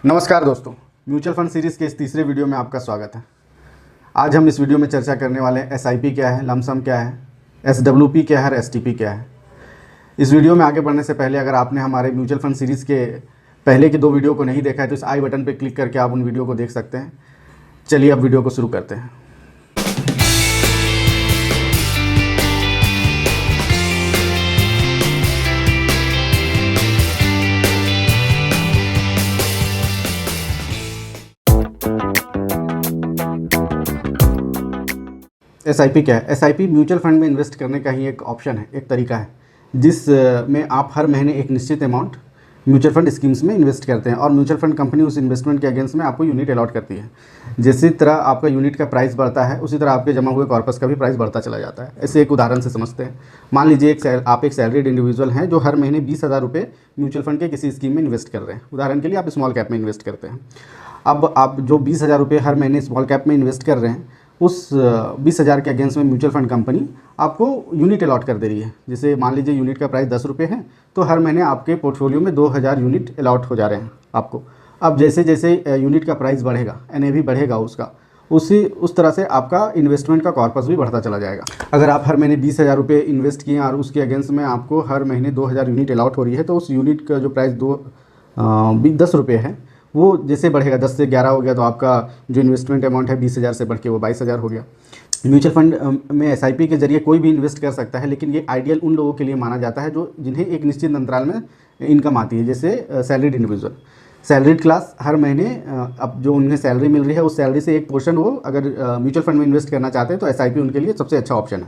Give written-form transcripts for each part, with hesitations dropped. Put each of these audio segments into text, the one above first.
नमस्कार दोस्तों, mutual fund series के इस तीसरे वीडियो में आपका स्वागत है। आज हम इस वीडियो में चर्चा करने वाले हैं एसआईपी क्या है, लमसम क्या है, एसडब्ल्यूपी क्या है और एसटीपी क्या है। इस वीडियो में आगे बढ़ने से पहले अगर आपने हमारे म्यूचुअल फंड सीरीज़ के पहले के 2 वीडियो को नहीं देखा है तो इस आई बटन पर क्लिक करके आप उन वीडियो को देख सकते हैं। चलिए अब वीडियो को शुरू करते हैं। एसआईपी क्या है? एसआईपी म्यूचुअल फंड में इन्वेस्ट करने का ही एक ऑप्शन है, एक तरीका है जिस में आप हर महीने एक निश्चित अमाउंट म्यूचुअल फंड स्कीम्स में इन्वेस्ट करते हैं और म्यूचुअल फंड कंपनी उस इन्वेस्टमेंट के अगेंस्ट में आपको यूनिट अलॉट करती है। जैसी तरह आपका यूनिट का प्राइस बढ़ता है उसी तरह आपके जमा हुए कॉर्पस का भी प्राइस बढ़ता चला जाता है। ऐसे एक उदाहरण से समझते हैं। मान लीजिए आप एक सैलरीड इंडिविजुअल हैं जो हर महीने 20,000 रुपये म्यूचुअल फंड के किसी स्कीम में इन्वेस्ट कर रहे हैं। उदाहरण के लिए आप स्मॉल कैप में इन्वेस्ट करते हैं। अब आप जो 20,000 रुपये हर महीने स्मॉल कैप में इन्वेस्ट कर रहे हैं उस 20,000 के अगेंस्ट में म्यूचुअल फंड कंपनी आपको यूनिट अलॉट कर दे रही है। जैसे मान लीजिए यूनिट का प्राइस 10 रुपये है तो हर महीने आपके पोर्टफोलियो में 2,000 यूनिट अलॉट हो जा रहे हैं आपको। अब जैसे जैसे यूनिट का प्राइस बढ़ेगा, एनएवी बढ़ेगा उसका, उस तरह से आपका इन्वेस्टमेंट का कॉर्पस भी बढ़ता चला जाएगा। अगर आप हर महीने 20,000 रुपये इन्वेस्ट किए और उसके अगेंस्ट में आपको हर महीने 2,000 यूनिट अलॉट हो रही है तो उस यूनिट का जो प्राइस 10 रुपये है वो जैसे बढ़ेगा, 10 से 11 हो गया तो आपका जो इन्वेस्टमेंट अमाउंट है 20,000 से बढ़ के वो 22,000 हो गया। म्यूचुअल फंड में एसआईपी के जरिए कोई भी इन्वेस्ट कर सकता है, लेकिन ये आइडियल उन लोगों के लिए माना जाता है जो जिन्हें एक निश्चित अंतराल में इनकम आती है। जैसे सैलरीड इंडिविजुअल, सैलरीड क्लास हर महीने अब जो उन्हें सैलरी मिल रही है उस सैलरी से एक पोर्शन वो अगर म्यूचुअल फंड में इन्वेस्ट करना चाहते हैं तो एसआईपी उनके लिए सबसे अच्छा ऑप्शन है।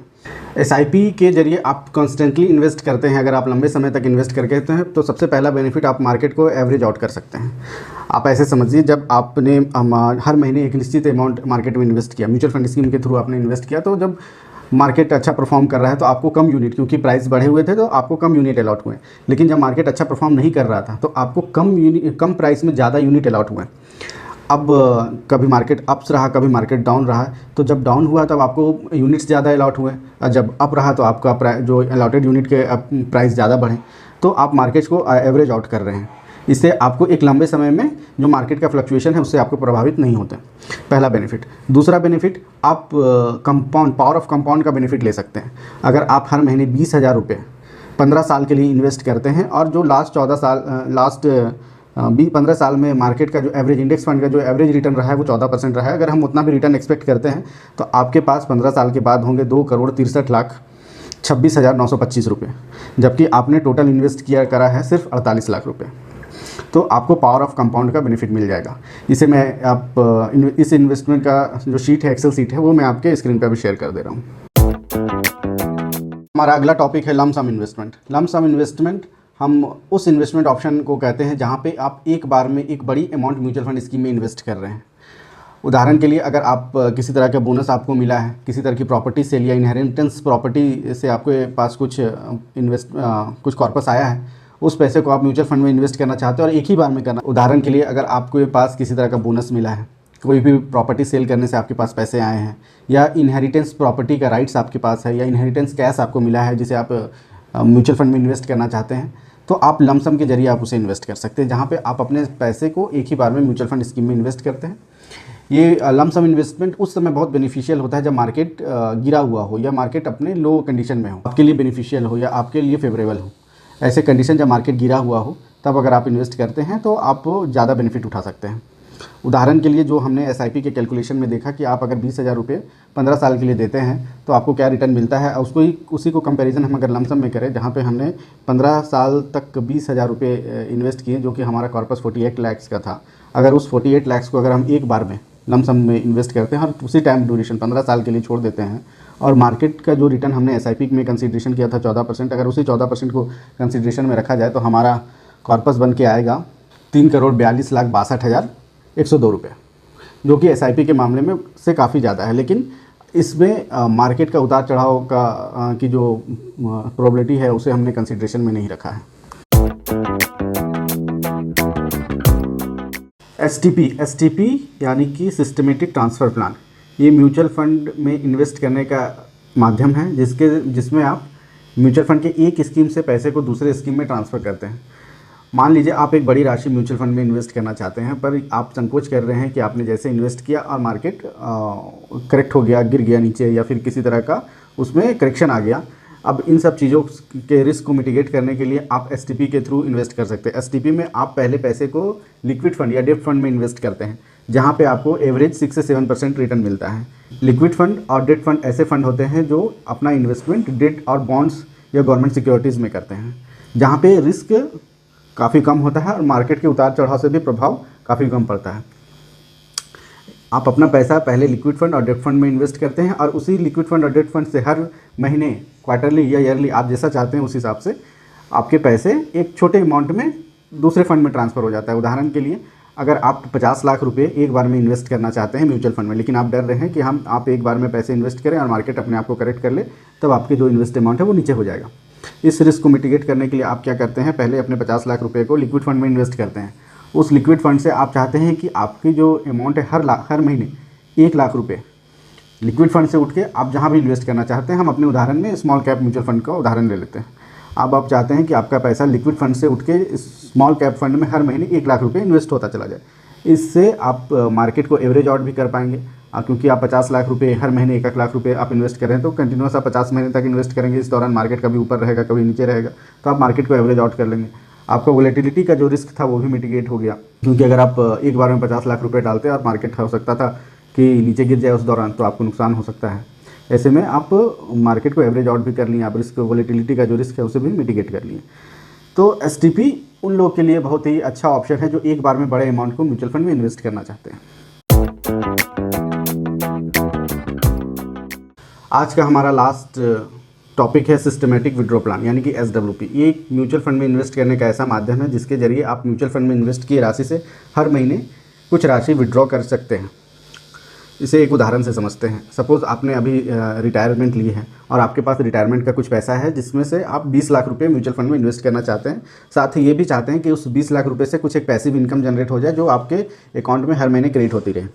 एसआईपी के जरिए आप कॉन्स्टेंटली इन्वेस्ट करते हैं। अगर आप लंबे समय तक इन्वेस्ट करके हैं तो सबसे पहला बेनिफिट आप मार्केट को एवरेज आउट कर सकते हैं। आप ऐसे समझिए, जब आपने हर महीने एक निश्चित अमाउंट मार्केट में इन्वेस्ट किया, म्यूचुअल फंड स्कीम के थ्रू आपने इन्वेस्ट किया, तो जब मार्केट अच्छा परफॉर्म कर रहा है तो आपको कम यूनिट, क्योंकि प्राइस बढ़े हुए थे तो आपको कम यूनिट अलॉट हुए। लेकिन जब मार्केट अच्छा परफॉर्म नहीं कर रहा था तो आपको कम प्राइस में ज़्यादा यूनिट अलॉट हुए। अब कभी मार्केट अप्स रहा, कभी मार्केट डाउन रहा, तो जब डाउन हुआ तब आपको यूनिट्स ज़्यादा अलॉट हुए और जब अप रहा तो आपका जो अलॉटेड यूनिट के प्राइस ज़्यादा बढ़े। तो आप मार्केट को एवरेज आउट कर रहे हैं। इससे आपको एक लंबे समय में जो मार्केट का फ्लक्चुएशन है उससे आपको प्रभावित नहीं होते। पहला बेनिफिट। दूसरा बेनिफिट, आप पावर ऑफ कंपाउंड का बेनिफिट ले सकते हैं। अगर आप हर महीने 20,000 रुपये 15 साल के लिए इन्वेस्ट करते हैं और जो लास्ट 15 साल में मार्केट का जो एवरेज इंडेक्स फंड का जो एवरेज रिटर्न रहा है वो 14% रहा है, अगर हम उतना भी रिटर्न एक्सपेक्ट करते हैं तो आपके पास 15 साल के बाद होंगे 2,63,26,925 रुपये, जबकि आपने टोटल इन्वेस्ट करा है सिर्फ 48 लाख रुपये। तो आपको पावर ऑफ कंपाउंड का बेनिफिट मिल जाएगा। इसे मैं इस इन्वेस्टमेंट का जो शीट है, एक्सेल शीट है, वो मैं आपके स्क्रीन पर भी शेयर कर दे रहा हूँ। हमारा अगला टॉपिक है लमसम इन्वेस्टमेंट। लमसम इन्वेस्टमेंट हम उस इन्वेस्टमेंट ऑप्शन को कहते हैं जहाँ पे आप एक बार में एक बड़ी अमाउंट म्यूचुअल फंड स्कीम में इन्वेस्ट कर रहे हैं। उदाहरण के लिए, अगर आप किसी तरह का बोनस आपको मिला है, किसी तरह की प्रॉपर्टी सेल या इनहेरिटेंस प्रॉपर्टी से आपके पास कुछ कॉर्पस आया है, उस पैसे को आप म्यूचुअल फंड में इन्वेस्ट करना चाहते हैं और एक ही बार में करना। उदाहरण के लिए, अगर आपके पास किसी तरह का बोनस मिला है, कोई भी प्रॉपर्टी सेल करने से आपके पास पैसे आए हैं, या इनहेरिटेंस प्रॉपर्टी का राइट्स आपके पास है, या इनहेरिटेंस कैश आपको मिला है जिसे आप म्यूचुअल फंड में इन्वेस्ट करना चाहते हैं, तो आप लमसम के जरिए आप उसे इन्वेस्ट कर सकते हैं, जहाँ पे आप अपने पैसे को एक ही बार में म्यूचुअल फंड स्कीम में इन्वेस्ट करते हैं। ये लमसम इन्वेस्टमेंट उस समय बहुत बेनिफिशियल होता है जब मार्केट गिरा हुआ हो या मार्केट अपने लो कंडीशन में हो, आपके लिए बेनिफिशियल हो या आपके लिए फेवरेबल हो। ऐसे कंडीशन जब मार्केट गिरा हुआ हो तब अगर आप इन्वेस्ट करते हैं तो आप ज़्यादा बेनिफिट उठा सकते हैं। उदाहरण के लिए, जो हमने एसआईपी के कैलकुलेशन में देखा कि आप अगर 20,000 रुपये 15 साल के लिए देते हैं तो आपको क्या रिटर्न मिलता है, उसी को कंपैरिजन हम अगर लमसम में करें, जहाँ पे हमने 15 साल तक 20,000 रुपये इन्वेस्ट किए, जो कि हमारा कॉर्पस 48 लाख का था। अगर उस 48 लाख को अगर हम एक बार में लमसम में इन्वेस्ट करते हैं और उसी टाइम ड्यूरेशन 15 साल के लिए छोड़ देते हैं, और मार्केट का जो रिटर्न हमने एसआईपी में कंसीडरेशन किया था 14%, अगर उसी 14% को कंसीडरेशन में रखा जाए तो हमारा कॉर्पस बन के आएगा 3,42,62,102 रुपये, जो कि एसआईपी के मामले में से काफ़ी ज़्यादा है। लेकिन इसमें मार्केट का उतार चढ़ाव की जो प्रोबेबिलिटी है उसे हमने कंसीडरेशन में नहीं रखा है। एसटीपी यानी कि सिस्टमेटिक ट्रांसफ़र प्लान, ये म्यूचुअल फंड में इन्वेस्ट करने का माध्यम है जिसमें आप म्यूचुअल फंड के एक स्कीम से पैसे को दूसरे स्कीम में ट्रांसफ़र करते हैं। मान लीजिए आप एक बड़ी राशि म्यूचुअल फंड में इन्वेस्ट करना चाहते हैं, पर आप संकोच कर रहे हैं कि आपने जैसे इन्वेस्ट किया और मार्केट करेक्ट हो गया, गिर गया नीचे, या फिर किसी तरह का उसमें करेक्शन आ गया। अब इन सब चीज़ों के रिस्क को मिटिगेट करने के लिए आप एसटीपी के थ्रू इन्वेस्ट कर सकते हैं। एसटीपी में आप पहले पैसे को लिक्विड फंड या डेब्ट फंड में इन्वेस्ट करते हैं, जहाँ पे आपको एवरेज 6 से 7% रिटर्न मिलता है। लिक्विड फंड और डेब्ट फंड ऐसे फंड होते हैं जो अपना इन्वेस्टमेंट डेट और बॉन्ड्स या गवर्नमेंट सिक्योरिटीज़ में करते हैं, जहाँ पे रिस्क काफ़ी कम होता है और मार्केट के उतार चढ़ाव से भी प्रभाव काफ़ी कम पड़ता है। आप अपना पैसा पहले लिक्विड फंड और डेब्ट फंड में इन्वेस्ट करते हैं और उसी लिक्विड फंड और डेब्ट फंड से हर महीने, क्वार्टरली या ईयरली, आप जैसा चाहते हैं उस हिसाब से आपके पैसे एक छोटे अमाउंट में दूसरे फंड में ट्रांसफ़र हो जाता है। उदाहरण के लिए, अगर आप 50 लाख रुपए एक बार में इन्वेस्ट करना चाहते हैं म्यूचुअल फंड में, लेकिन आप डर रहे हैं कि आप एक बार में पैसे इन्वेस्ट करें और मार्केट अपने आप को करेक्ट कर ले, तब आपके जो इन्वेस्ट अमाउंट है वो नीचे हो जाएगा। इस रिस्क को मिटिगेट करने के लिए आप क्या करते हैं, पहले अपने 50 लाख रुपए को लिक्विड फंड में इन्वेस्ट करते हैं। उस लिक्विड फंड से आप चाहते हैं कि आपकी जो अमाउंट है हर महीने 1 लाख रुपए लिक्विड फंड से उठ के आप जहां भी इन्वेस्ट करना चाहते हैं, हम अपने उदाहरण में स्मॉल कैप म्यूचुअल फंड का उदाहरण ले लेते हैं। अब आप चाहते हैं कि आपका पैसा लिक्विड फंड से उठ के स्मॉल कैप फंड में हर महीने 1 लाख रुपये इन्वेस्ट होता चला जाए। इससे आप मार्केट को एवरेज आउट भी कर पाएंगे, क्योंकि आप 50 लाख रुपए हर महीने 1 लाख रुपए आप इन्वेस्ट कर रहे हैं, तो कंटिन्यूस आप 50 महीने तक इन्वेस्ट करेंगे। इस दौरान मार्केट कभी ऊपर रहेगा, कभी नीचे रहेगा, तो आप मार्केट को एवरेज आउट कर लेंगे। आपका वोलेटिलिटी का जो रिस्क था वो भी मिटिगेट हो गया, क्योंकि अगर आप एक बार में 50 लाख रुपए डालते और मार्केट हो सकता था कि नीचे गिर जाए उस दौरान, तो आपको नुकसान हो सकता है। ऐसे में आप मार्केट को एवरेज आउट भी कर लिए, आप रिस्क वोलेटिलिटी का जो रिस्क है उसे भी मिटिगेट कर लिए। तो एसटीपी उन लोगों के लिए बहुत ही अच्छा ऑप्शन है जो एक बार में बड़े अमाउंट को म्यूचुअल फंड में इन्वेस्ट करना चाहते हैं। आज का हमारा लास्ट टॉपिक है सिस्टमेटिक विड्रॉ प्लान, यानी कि SWP। ये एक म्यूचुअल फंड में इन्वेस्ट करने का ऐसा माध्यम है जिसके जरिए आप म्यूचुअल फंड में इन्वेस्ट की राशि से हर महीने कुछ राशि विड्रॉ कर सकते हैं। इसे एक उदाहरण से समझते हैं। सपोज़ आपने अभी रिटायरमेंट ली है और आपके पास रिटायरमेंट का कुछ पैसा है, जिसमें से आप 20 लाख रुपए म्यूचुअल फंड में इन्वेस्ट करना चाहते हैं। साथ ही ये भी चाहते हैं कि उस 20 लाख रुपए से कुछ एक पैसिव इनकम जनरेट हो जाए, जो आपके अकाउंट में हर महीने क्रेडिट होती रहे।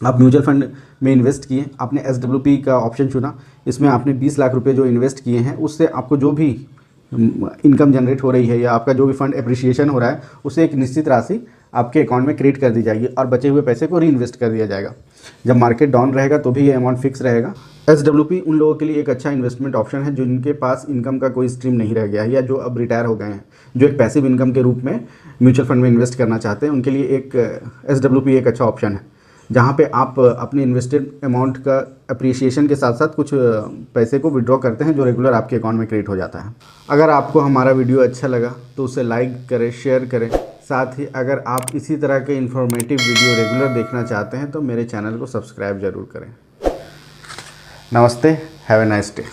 आप म्यूचुअल फंड में इन्वेस्ट किए, आपने SWP का ऑप्शन चुना, इसमें आपने 20 लाख रुपये जो इन्वेस्ट किए हैं उससे आपको जो भी इनकम जनरेट हो रही है या आपका जो भी फंड एप्रिसिएशन हो रहा है, उसे एक निश्चित राशि आपके अकाउंट में क्रेडिट कर दी जाएगी और बचे हुए पैसे को री इन्वेस्ट कर दिया जाएगा। जब मार्केट डाउन रहेगा तो भी ये अमाउंट फिक्स रहेगा। SWP उन लोगों के लिए एक अच्छा इन्वेस्टमेंट ऑप्शन है जिनके पास इनकम का कोई स्ट्रीम नहीं रह गया है या जो अब रिटायर हो गए हैं, जो एक पैसिव इनकम के रूप में म्यूचुअल फंड में इन्वेस्ट करना चाहते हैं। उनके लिए एक SWP एक अच्छा ऑप्शन है, जहाँ पे आप अपने इन्वेस्टेड अमाउंट का अप्रिसिएशन के साथ साथ कुछ पैसे को विड्रॉ करते हैं जो रेगुलर आपके अकाउंट में क्रेडिट हो जाता है। अगर आपको हमारा वीडियो अच्छा लगा तो उसे लाइक करें, शेयर करें। साथ ही अगर आप इसी तरह के इन्फॉर्मेटिव वीडियो रेगुलर देखना चाहते हैं तो मेरे चैनल को सब्सक्राइब ज़रूर करें। नमस्ते, हैव ए नाइस डे।